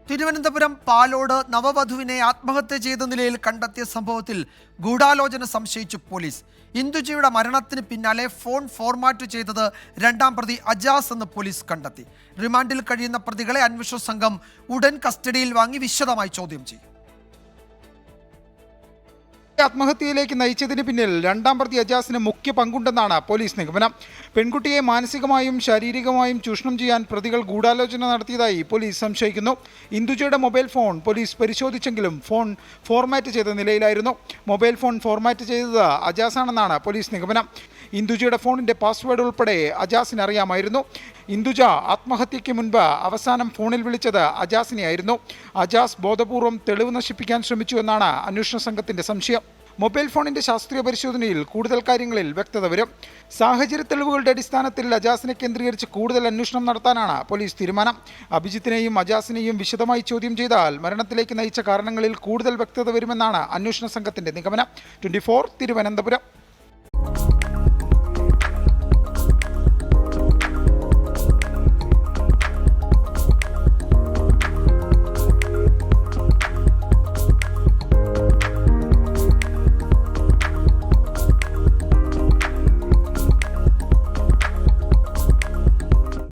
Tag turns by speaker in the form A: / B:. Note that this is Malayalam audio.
A: തിരുവനന്തപുരം പാലോട് നവവധുവിനെ ആത്മഹത്യ ചെയ്ത നിലയിൽ കണ്ടെത്തിയ സംഭവത്തിൽ ഗൂഢാലോചന സംശയിച്ചു പോലീസ്. ഇന്ദുജയുടെ മരണത്തിന് പിന്നാലെ ഫോൺ ഫോർമാറ്റ് ചെയ്തത് രണ്ടാം പ്രതി അജാസ് എന്ന് പോലീസ് കണ്ടെത്തി. റിമാൻഡിൽ കഴിയുന്ന പ്രതികളെ അന്വേഷണ സംഘം ഉടൻ കസ്റ്റഡിയിൽ വാങ്ങി വിശദമായി ചോദ്യം ചെയ്യും.
B: ആത്മഹത്യയിലേക്ക് നയിച്ചതിന് പിന്നിൽ രണ്ടാം പ്രതി അജാസിന് മുഖ്യ പങ്കുണ്ടെന്നാണ് പോലീസ് നിഗമനം. പെൺകുട്ടിയെ മാനസികമായും ശാരീരികമായും ചൂഷണം ചെയ്യാൻ പ്രതികൾ ഗൂഢാലോചന നടത്തിയതായി പോലീസ് സംശയിക്കുന്നു. ഇന്ദുജയുടെ മൊബൈൽ ഫോൺ പോലീസ് പരിശോധിച്ചെങ്കിലും ഫോൺ ഫോർമാറ്റ് ചെയ്ത നിലയിലായിരുന്നു. മൊബൈൽ ഫോൺ ഫോർമാറ്റ് ചെയ്തത് അജാസാണെന്നാണ് പോലീസ് നിഗമനം. ഇന്ദുജയുടെ ഫോണിന്റെ പാസ്വേഡ് ഉൾപ്പെടെ അജാസിന് അറിയാമായിരുന്നു. ഇന്ദുജ ആത്മഹത്യയ്ക്ക് മുൻപ് അവസാനം ഫോണിൽ വിളിച്ചത് അജാസിനെയായിരുന്നു. അജാസ് ബോധപൂർവം തെളിവ് നശിപ്പിക്കാൻ ശ്രമിച്ചു എന്നാണ് അന്വേഷണ സംഘത്തിന്റെ സംശയം. മൊബൈൽ ഫോണിന്റെ ശാസ്ത്രീയ പരിശോധനയിൽ കൂടുതൽ കാര്യങ്ങളിൽ വ്യക്തത വരും. സാഹചര്യ തെളിവുകളുടെ അടിസ്ഥാനത്തിൽ അജാസിനെ കേന്ദ്രീകരിച്ച് കൂടുതൽ അന്വേഷണം നടത്താനാണ് പോലീസ് തീരുമാനം. അഭിജിത്തിനെയും അജാസിനെയും വിശദമായി ചോദ്യം ചെയ്താൽ മരണത്തിലേക്ക് നയിച്ച കാരണങ്ങളിൽ കൂടുതൽ വ്യക്തത വരുമെന്നാണ് അന്വേഷണ സംഘത്തിന്റെ നിഗമനം. 24 തിരുവനന്തപുരം.